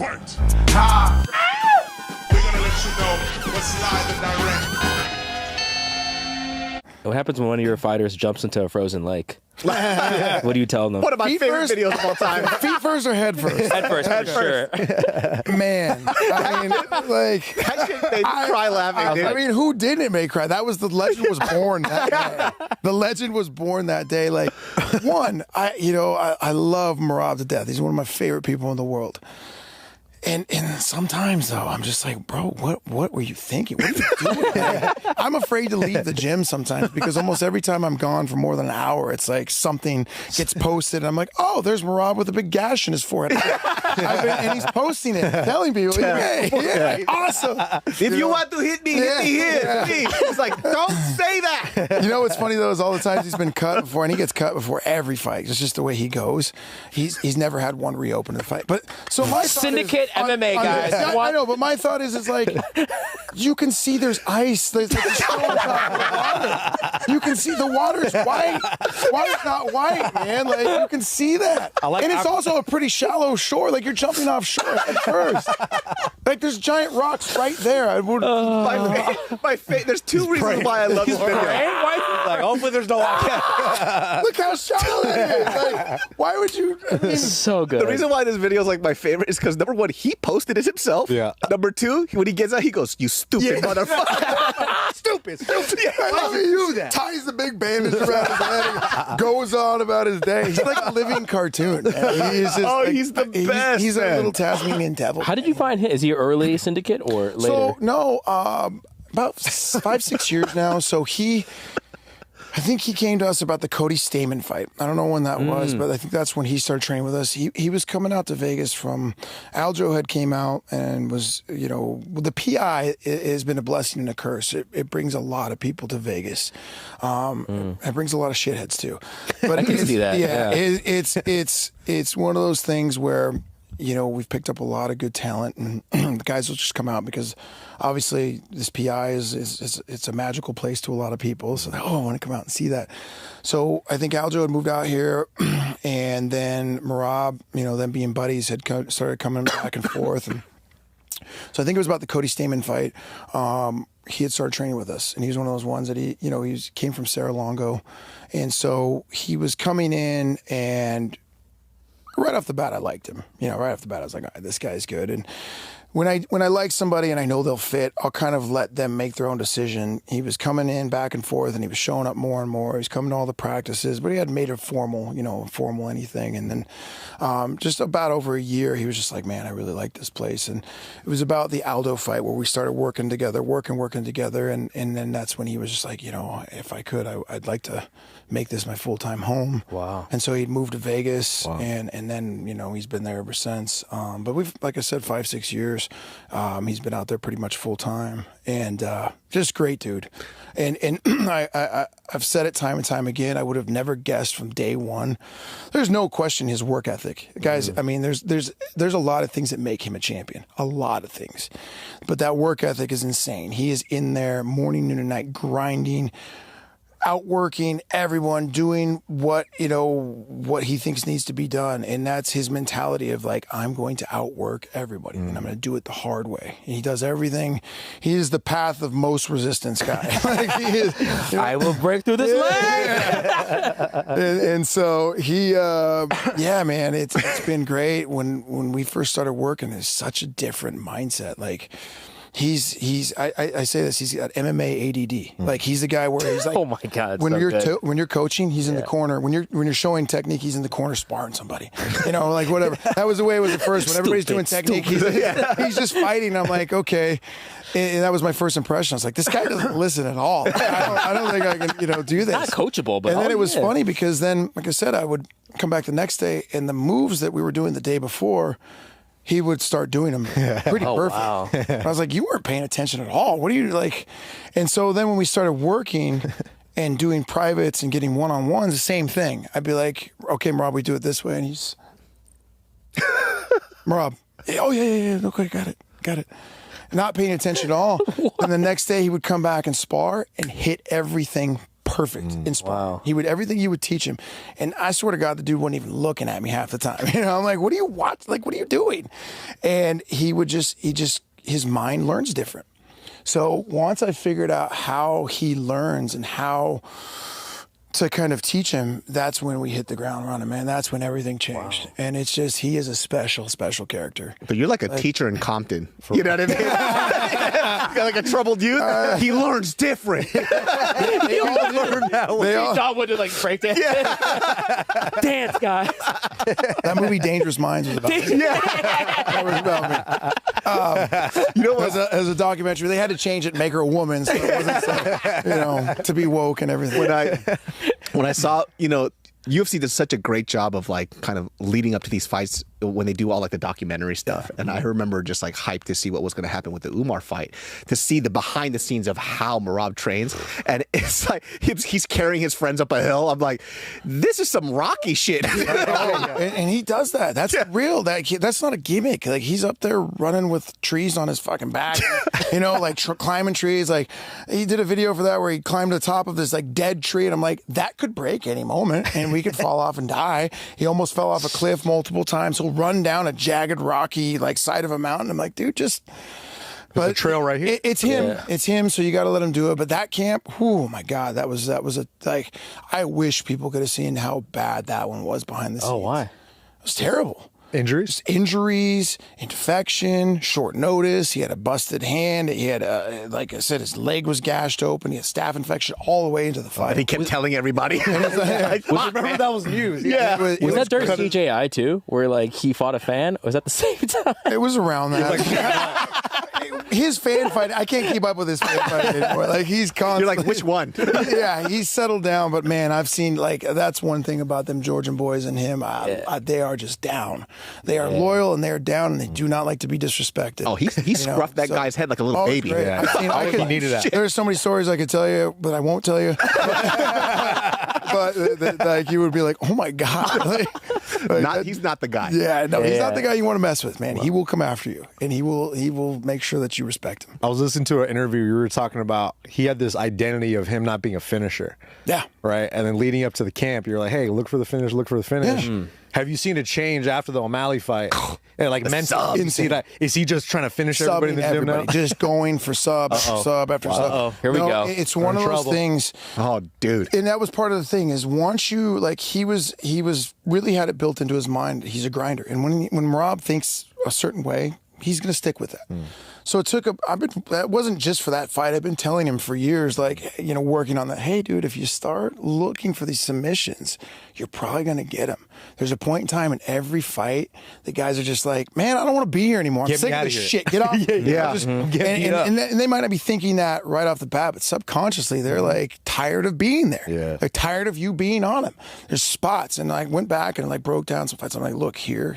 Fight. Ha! We're gonna let you know what's live and direct. What happens when one of your fighters jumps into a frozen lake? What do you tell them? One of my favorite videos of all time. Feet first or head first? Head first, for sure. Man, I mean, like, That shit made me cry laughing, dude. I mean, who didn't make cry? That was the legend was born that day. The legend was born that day. Like, one, I love Merav to death. He's one of my favorite people in the world. And sometimes though, I'm just like, bro, what were you thinking? What are you doing? I'm afraid to leave the gym sometimes because almost every time I'm gone for more than an hour, it's like something gets posted. And I'm like, oh, there's Merav with a big gash in his forehead. And he's posting it, telling people, hey, awesome. If you want to hit me, hit me here. It's like, don't say that. You know what's funny though is all the times he's been cut before, and he gets cut before every fight. It's just the way he goes. He's never had one reopen the fight. But so my Syndicate MMA guys. I know, but my thought is, it's like you can see there's ice. There's like snow on top of the water. You can see the water's white. Water's not white, man. Like you can see that. And it's also a pretty shallow shore. Like you're jumping offshore at first. Like there's giant rocks right there. I would. There's two reasons why I love this video. Like, hopefully there's no Look how shallow it is. Like, why would you? I mean, So good. The reason why this video is like my favorite is because number one, he posted it himself. Yeah. Number two, when he gets out, he goes, "You stupid motherfucker." stupid. I mean, he do that. Ties the big bandage around his head and goes on about his day. He's like a living cartoon. Man. He's just he's the best. He's a little Tasmanian devil. How did you find him? Is he early Syndicate or later? So, no, about 5-6 years now. So I think he came to us about the Cody Stamen fight. I don't know when that was, but I think that's when he started training with us. He was coming out to Vegas from Aljo had came out and was, the PI has been a blessing and a curse. It brings a lot of people to Vegas. It brings a lot of shitheads too. But I can see that. Yeah, it's one of those things where we've picked up a lot of good talent, and the guys will just come out because obviously this PI it's a magical place to a lot of people. So I want to come out and see that. So I think Aljo had moved out here, and then Merav, them being buddies, had started coming back and forth. And so I think it was about the Cody Stamen fight. He had started training with us, and he was one of those ones that he came from Cerro Longo, and so he was coming in and. Right off the bat, I liked him. Right off the bat, I was like, all right, this guy's good. And when I like somebody and I know they'll fit, I'll kind of let them make their own decision. He was coming in back and forth, and he was showing up more and more. He was coming to all the practices, but he hadn't made it formal anything. And then just about over a year, he was just like, man, I really like this place. And it was about the Aldo fight where we started working together. And then that's when he was just like, if I could, I'd like to make this my full-time home. Wow. And so he'd moved to Vegas, and then, he's been there ever since. But we've, like I said, 5-6 years. He's been out there pretty much full-time, and just great dude. And I've said it time and time again, I would have never guessed from day one. There's no question his work ethic. Guys, I mean, there's a lot of things that make him a champion. A lot of things. But that work ethic is insane. He is in there morning, noon, and night grinding, outworking everyone, doing what he thinks needs to be done. And that's his mentality of like, I'm going to outwork everybody and I'm going to do it the hard way. And he does everything. He is the path of most resistance guy. Like he is, I will break through this leg. and so he, man, it's been great. When we first started working, it's such a different mindset. Like, I say this, he's got MMA ADD. Like he's the guy where he's like, oh my God, when you're coaching, he's in the corner. When you're showing technique, he's in the corner sparring somebody. Like whatever. That was the way it was at first. When everybody's doing technique, he's just fighting. I'm like, okay. And that was my first impression. I was like, this guy doesn't listen at all. I don't think I can, do this. Not coachable, but and then it was funny because then, like I said, I would come back the next day, and the moves that we were doing the day before, he would start doing them pretty perfect. Wow. I was like, you weren't paying attention at all. What are you like? And so then when we started working and doing privates and getting one-on-ones, the same thing. I'd be like, okay, Merav, we do it this way. And he's, Merav, oh, yeah. Okay, got it. Not paying attention at all. And the next day he would come back and spar and hit everything perfect in sparring. Wow. He would everything you would teach him, and I swear to God, the dude wasn't even looking at me half the time. You know, I'm like, what are you watching? Like, what are you doing? And his mind learns different. So once I figured out how he learns and how to kind of teach him, that's when we hit the ground running, man. That's when everything changed. Wow. And it's just, he is a special, special character. But you're like a teacher in Compton. You know what I mean? Got like a troubled youth. He learns different. They all learn that way. John would do like breakdance. Dance, guys. That movie, Dangerous Minds, was about me. That was about me. You know what? As a documentary, they had to change it and make her a woman, so it wasn't so, to be woke and everything. When I saw, UFC does such a great job of like kind of leading up to these fights when they do all like the documentary stuff. And I remember just like hyped to see what was going to happen with the Umar fight, to see the behind the scenes of how Merav trains. And it's like he's carrying his friends up a hill. I'm like, this is some Rocky shit. And he does that. That's real. That's not a gimmick. Like, he's up there running with trees on his fucking back, like climbing trees. Like, he did a video for that where he climbed to the top of this like dead tree. And I'm like, that could break any moment and we could fall off and die. He almost fell off a cliff multiple times. He'll run down a jagged, rocky like side of a mountain. I'm like, dude, just. But the trail right here. It's him. Yeah. It's him. So you got to let him do it. But that camp, oh my God, that was like. I wish people could have seen how bad that one was behind the scenes. Oh, why? It was terrible. Injuries? Injuries, infection, short notice. He had a busted hand. He had, like I said, his leg was gashed open. He had staph infection all the way into the fight. And he kept telling everybody. Remember that was news. Yeah. Was that during CJI too, where like he fought a fan? Or was that the same time? It was around that. His fan fight, I can't keep up with his fan fight anymore. Like, he's constantly. You're like, which one? Yeah, he's settled down. But man, I've seen, like, that's one thing about them Georgian boys and him. They are just down. They are loyal and they are down, and they do not like to be disraped. Oh, he scruffed that guy's head like a little baby. Yeah. He needed that. There's so many stories I could tell you, but I won't tell you. But like, you would be like, oh my God. He's not the guy. Yeah, no, he's not the guy you want to mess with, man. He will come after you, and he will make sure that you respect him. I was listening to an interview. You were talking about he had this identity of him not being a finisher. Yeah. Right? And then leading up to the camp, you're like, hey, look for the finish, look for the finish. Yeah. Have you seen a change after the O'Malley fight? And like, mentally, is he just trying to finish everybody in the gym now? Just going for sub after sub. Here we go. It's one of those things. Oh, dude. And that was part of the thing, is once you, like, he was really had it built into his mind. He's a grinder. And when Merav thinks a certain way, he's going to stick with that. So it took that wasn't just for that fight. I've been telling him for years, like, working on that. Hey, dude, if you start looking for these submissions, you're probably going to get them. There's a point in time in every fight, the guys are just like, man, I don't want to be here anymore. I'm sick of this shit. Get off. And they might not be thinking that right off the bat, but subconsciously they're like tired of being there. Yeah. They're tired of you being on them. There's spots. And I went back and like broke down some fights. I'm like, look, here.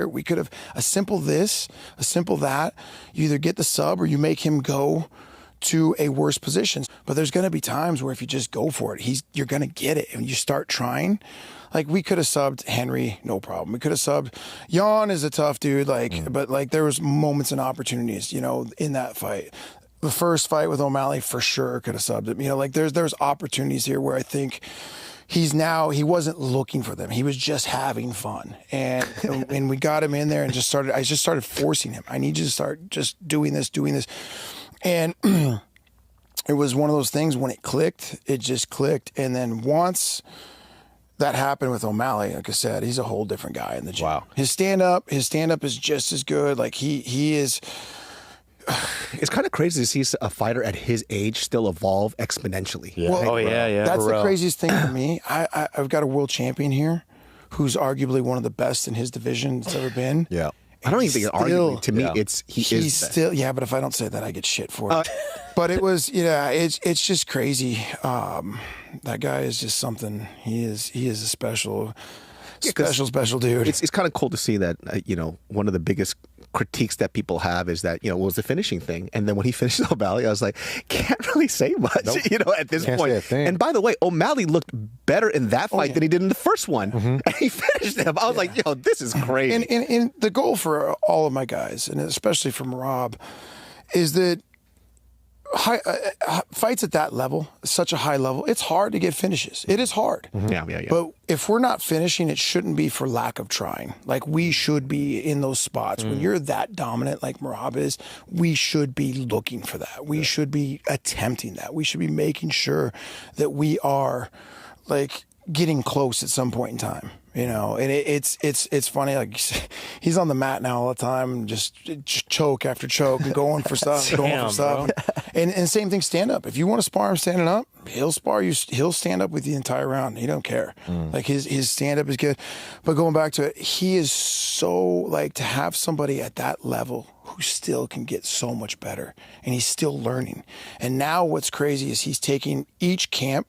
We could have a simple this, a simple that. You either get the sub or you make him go to a worse position. But there's going to be times where if you just go for it, you're going to get it. And you start trying. Like, we could have subbed Henry, no problem. We could have subbed. Jan is a tough dude, but like there was moments and opportunities, in that fight. The first fight with O'Malley for sure could have subbed him. Like there's opportunities here where I think he wasn't looking for them. He was just having fun. And we got him in there and I just started forcing him. I need you to start just doing this. And it was one of those things, when it clicked, it just clicked. And then once that happened with O'Malley, like I said, he's a whole different guy in the gym. Wow. His stand-up is just as good. Like, he is... It's kind of crazy to see a fighter at his age still evolve exponentially. Yeah. Well, yeah. That's the craziest thing for me. I've got a world champion here who's arguably one of the best in his division that's ever been. Yeah. I don't even think it's arguably. To me, he's still, yeah, but if I don't say that, I get shit for it. But it was, it's just crazy. That guy is just something. He is a special dude. It's kind of cool to see that, one of the biggest critiques that people have is that, was the finishing thing. And then when he finished O'Malley, I was like, can't really say much, at this Can't point. say a thing. And by the way, O'Malley looked better in that fight than he did in the first one. And he finished him. I was like, this is crazy. And the goal for all of my guys, and especially for Merav, is that fights at that level, such a high level, it's hard to get finishes. It is hard. Yeah. But if we're not finishing, it shouldn't be for lack of trying. Like, we should be in those spots. When you're that dominant like Merab is, we should be looking for that. We should be attempting that. We should be making sure that we are, like, getting close at some point in time. You know, and it's funny. Like, he's on the mat now all the time, just choke after choke, and going for stuff, and same thing, stand up. If you want to spar him standing up, he'll spar you. He'll stand up with the entire round. He don't care. Like, his stand up is good. But going back to it, he is so, like, to have somebody at that level who still can get so much better, and he's still learning. And now what's crazy is he's taking each camp.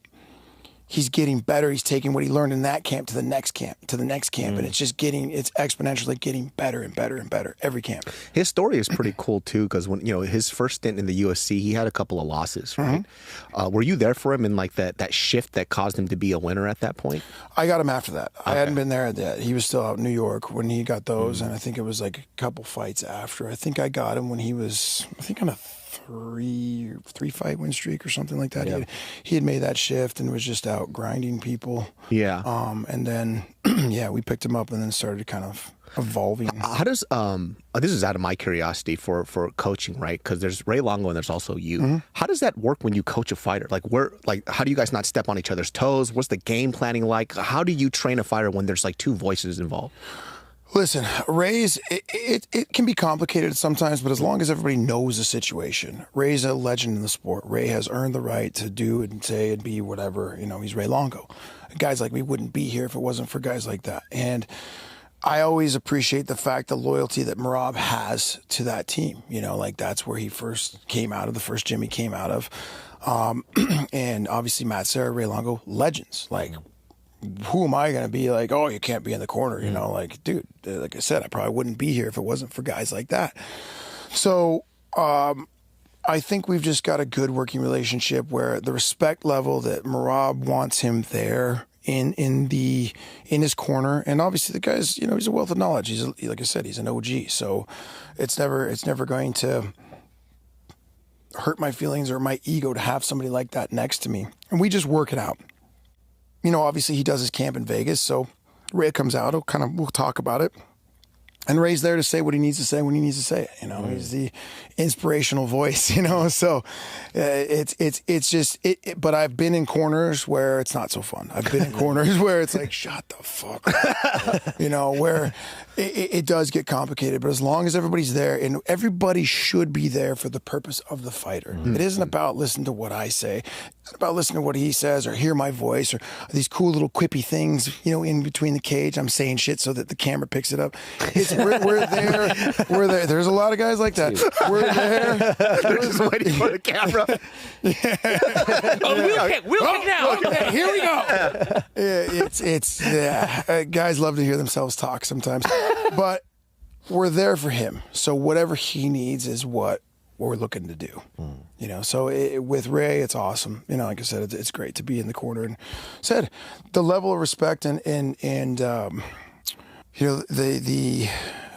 He's getting better. He's taking what he learned in that camp to the next camp, and it's just it's exponentially getting better and better and better every camp. His story is pretty cool too, because when his first stint in the UFC, he had a couple of losses, right? Were you there for him in like that shift that caused him to be a winner at that point? I got him after that. Okay. I hadn't been there yet. He was still out in New York when he got those, and I think it was like a couple fights after. I think I got him when he was, I think, on a three fight win streak or something like that. Yeah. He had made that shift and was just out grinding people. Yeah. And then we picked him up and then started kind of evolving. How does this is out of my curiosity for coaching, right? Because there's Ray Longo and there's also you. How does that work when you coach a fighter? Like, how do you guys not step on each other's toes? What's the game planning like? How do you train a fighter when there's like two voices involved? Listen, Ray's, it can be complicated sometimes, but as long as everybody knows the situation, Ray's a legend in the sport. Ray has earned the right to do and say and be whatever. He's Ray Longo. Guys like me wouldn't be here if it wasn't for guys like that. And I always appreciate the fact, the loyalty that Merab has to that team. Like, that's where he first came out of, the first gym he came out of. And obviously Matt Serra, Ray Longo, legends. Like, who am I going to be like, oh, you can't be in the corner, like, dude, like I said, I probably wouldn't be here if it wasn't for guys like that. So I think we've just got a good working relationship where the respect level that Merab wants him there in his corner, and obviously the guy's, he's a wealth of knowledge. He's, like I said, he's an OG, so it's never going to hurt my feelings or my ego to have somebody like that next to me, and we just work it out. Obviously he does his camp in Vegas, so Ray comes out, we'll talk about it. And Ray's there to say what he needs to say when he needs to say it. He's the inspirational voice, so it's just, but I've been in corners where it's not so fun. I've been in corners where it's like, shut the fuck up, where it does get complicated, but as long as everybody's there, and everybody should be there for the purpose of the fighter. It isn't about listening to what I say. It's about listening to what he says or hear my voice or these cool little quippy things, in between the cage. I'm saying shit so that the camera picks it up. We're there. We're there. There's a lot of guys like that. We're there. They're just waiting for the camera. We'll pick now. Okay, here we go. Guys love to hear themselves talk sometimes, but we're there for him. So whatever he needs is what we're looking to do. So with Ray, it's awesome. Like I said, it's great to be in the corner. And said the level of respect and the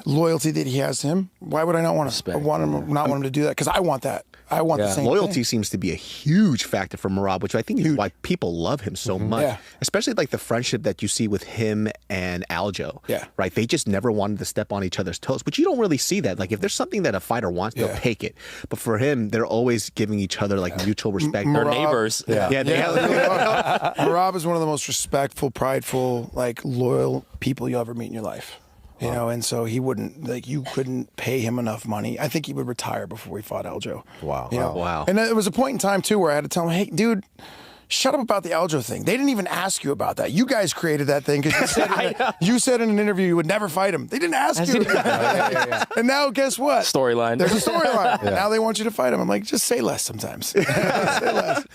loyalty that he has to him. Why would I not want to? Want him to do that? Because I want that. I want the same loyalty thing. Seems to be a huge factor for Merab, which I think is why people love him so much. Yeah. Especially like the friendship that you see with him and Aljo. Yeah. Right? They just never wanted to step on each other's toes. But you don't really see that. Like, if there's something that a fighter wants, they'll take it. But for him, they're always giving each other like mutual respect. They're neighbors. Merab is one of the most respectful, prideful, like loyal people you'll ever meet in your life. And so he wouldn't, like, you couldn't pay him enough money. I think he would retire before he fought Aljo. Wow. And there was a point in time, too, where I had to tell him, hey, dude, shut up about the Aljo thing. They didn't even ask you about that. You guys created that thing because you said in an interview you would never fight him. They didn't ask you. And now, guess what? Storyline. There's a storyline. Now they want you to fight him. I'm like, just say less sometimes. Say less.